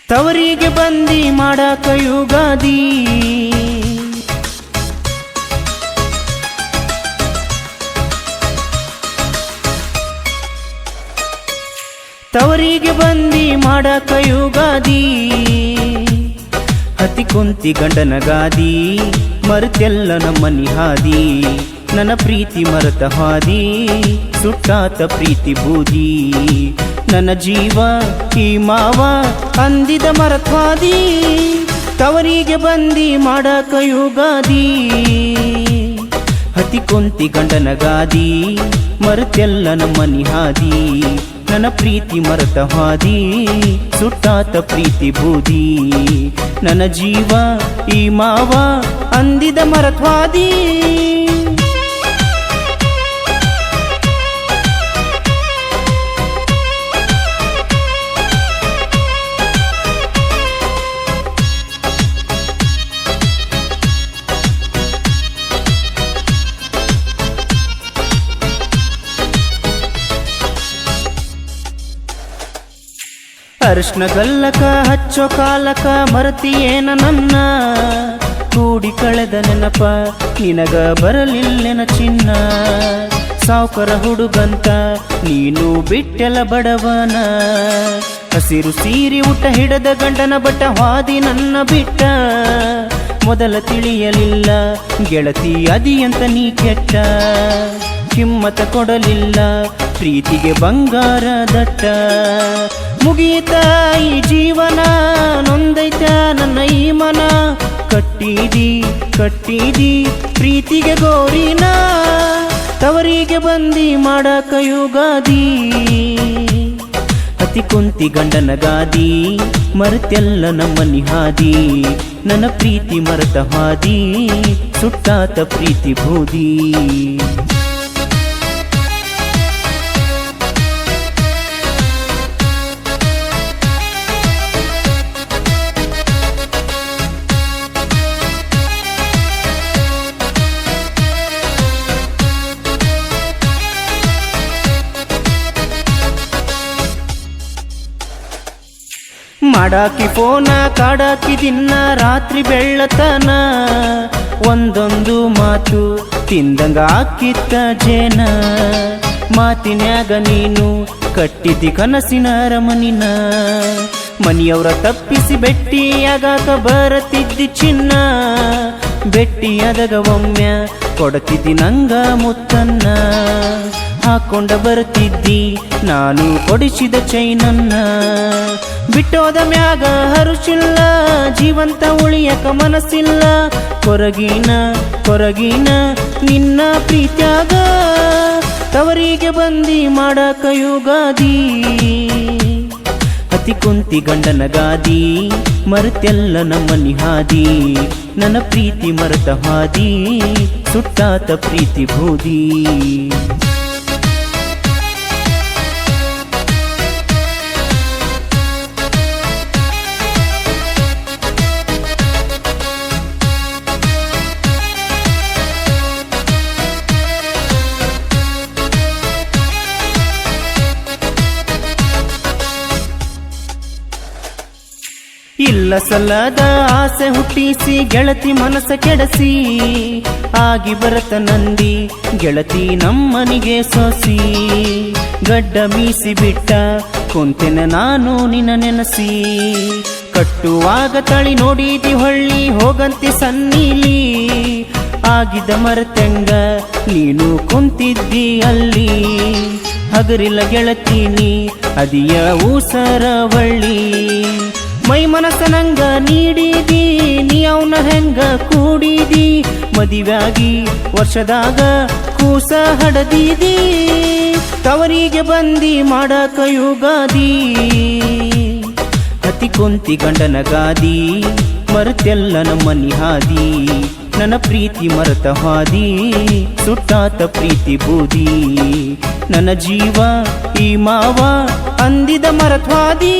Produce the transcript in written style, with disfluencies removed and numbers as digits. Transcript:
ತವರಿಗೆ ಬಂದಿ ಮಾಡಾಕ ಯುಗಾದಿ ತವರಿಗೆ ಬಂದಿ ಮಾಡಾಕ ಯುಗಾದಿ ಹತಿ ಕುಂತಿ ಗಂಡನ ಗಾದಿ ಮರೆತೆಲ್ಲ ನಮ್ಮನಿ ಹಾದಿ ನನ್ನ ಪ್ರೀತಿ ಮರೆತ ಹಾದಿ ಸುಟ್ಟಾತ ಪ್ರೀತಿ ಬೂದಿ ನನ್ನ ಜೀವ ಈ ಮಾವ ಅಂದಿದ ಮರತ್ವಾದಿ ತವರಿಗೆ ಬಂದಿ ಮಾಡಾಕ ಯುಗಾದಿ ಹತಿ ಕುಂತಿ ಗಂಡನ ಗಾದಿ ಮರೆತೆಲ್ಲ ನಮ್ಮನಿ ಹಾದಿ ನನ್ನ ಪ್ರೀತಿ ಮರೆತ ಹಾದಿ ಸುಟ್ಟಾತ ಪ್ರೀತಿ ಬೂದಿ ನನ್ನ ಜೀವ ಈ ಮಾವ ಅಂದಿದ ಮರತ್ವಾದಿ ಅರ್ಶನ ಗಲ್ಲಕ ಹಚ್ಚೋ ಕಾಲಕ ಮರತಿಯೇನ ನನ್ನ ಕೂಡಿ ಕಳೆದ ನೆನಪ ನಿನಗ ಬರಲಿಲ್ಲೆನ ಚಿನ್ನ ಸಾವುಕರ ಹುಡುಗಂತ ನೀನು ಬಿಟ್ಟೆಲ್ಲ ಬಡವನ ಹಸಿರು ಸೀರಿ ಊಟ ಹಿಡದ ಗಂಡನ ಬಟ್ಟ ಹಾದಿ ನನ್ನ ಬಿಟ್ಟ ಮೊದಲ ತಿಳಿಯಲಿಲ್ಲ ಗೆಳತಿ ಅದಿಯಂತ ನೀ ಕೆಟ್ಟ ಕಿಮ್ಮತ ಕೊಡಲಿಲ್ಲ ಪ್ರೀತಿಗೆ ಬಂಗಾರ ದಟ್ಟ ಮುಗಿಯಿತ ಈ ಜೀವನ ನೊಂದೈತ ನನ್ನ ಈ ಮನ ಕಟ್ಟಿದಿ ಪ್ರೀತಿಗೆ ಗೋರಿನ ತವರಿಗೆ ಬಂದಿ ಮಾಡಾಕ ಯುಗಾದಿ ಅತಿ ಕುಂತಿ ಗಂಡನ ಗಾದಿ ಮರೆತೆಲ್ಲ ನಮ್ಮನಿ ಹಾದಿ ನನ್ನ ಪ್ರೀತಿ ಮರೆತ ಹಾದಿ ಸುಟ್ಟಾತ ಪ್ರೀತಿ ಬೂದಿ ಮಾಡಾಕಿ ಫೋನ ಕಾಡಾಕಿ ದಿನ ರಾತ್ರಿ ಬೆಳ್ಳತನ ಒಂದೊಂದು ಮಾತು ತಿಂದಂಗ ಹಾಕಿತ್ತ ಜೇನ ಮಾತಿನ್ಯಾಗ ನೀನು ಕಟ್ಟಿದಿ ಕನಸಿನ ಅರಮನಿನ ಮನಿಯವರ ತಪ್ಪಿಸಿ ಬೆಟ್ಟಿಯಾಗಾಕ ಬರತಿದ್ದಿ ಚಿನ್ನ ಬೆಟ್ಟಿಯಾದಾಗ ಒಮ್ಮೆ ಕೊಡತಿದ್ದಿ ನಂಗ ಮುತ್ತನ್ನ ಹಾಕೊಂಡ ಬರುತ್ತಿದ್ದಿ ನಾನು ಕೊಡಿಸಿದ ಚೈನನ್ನ ಬಿಟ್ಟೋದ ಮ್ಯಾಗ ಹರುಚಿಲ್ಲ ಜೀವಂತ ಉಳಿಯಕ ಮನಸ್ಸಿಲ್ಲ ಕೊರಗಿನ ನಿನ್ನ ಪ್ರೀತ್ಯಾಗ ತವರಿಗೆ ಬಂದಿ ಮಾಡಾಕ ಯುಗಾದಿ ಅತಿ ಕುಂತಿ ಗಂಡನ ಗಾದಿ ಮರೆತೆಲ್ಲ ನಮ್ಮನಿ ಹಾದಿ ನನ್ನ ಪ್ರೀತಿ ಮರೆತ ಹಾದಿ ಸುಟ್ಟಾತ ಪ್ರೀತಿ ಬೂದಿ ಇಲ್ಲ ಸಲ್ಲದ ಆಸೆ ಹುಟ್ಟಿಸಿ ಗೆಳತಿ ಮನಸ್ಸ ಕೆಡಸಿ ಆಗಿ ಬರತ ನಂದಿ ಗೆಳತಿ ನಮ್ಮನಿಗೆ ಸೋಸಿ ಗಡ್ಡ ಮೀಸಿ ಬಿಟ್ಟ ಕುಂತೆನ ನಾನು ನಿನ್ನ ನೆನಸಿ ಕಟ್ಟುವಾಗ ತಳಿ ನೋಡಿದಿ ಹೊಳ್ಳಿ ಹೋಗಂತಿ ಸನ್ನೀಲಿ ಆಗಿದ ಮರತೆಂಗ ನೀನು ಕುಂತಿದ್ದಿ ಅಲ್ಲಿ ಹಗರಿಲ್ಲ ಗೆಳತೀನಿ ಅದಿಯ ಊಸರವಳ್ಳಿ ಮೈ ಮನಸ್ಸ ನಂಗ ನೀಡಿದಿ ನೀ ಅವನ ಹೆಂಗ ಕೂಡಿದಿ ಮದಿವ್ಯಾಗಿ ವರ್ಷದಾಗ ಕೂಸ ಹಡದಿದಿ ತವರಿಗೆ ಬಂದಿ ಮಾಡಾಕ ಯುಗಾದಿ ಅತಿ ಕುಂತಿ ಗಂಡನ ಗಾದಿ ಮರೆತೆಲ್ಲ ನಮ್ಮನಿ ಹಾದಿ ನನ್ನ ಪ್ರೀತಿ ಮರೆತ ಹಾದಿ ಸುಟ್ಟಾತ ಪ್ರೀತಿ ಬೂದಿ ನನ್ನ ಜೀವ ಈ ಮಾವ ಅಂದಿದ ಮರತ್ವಾದಿ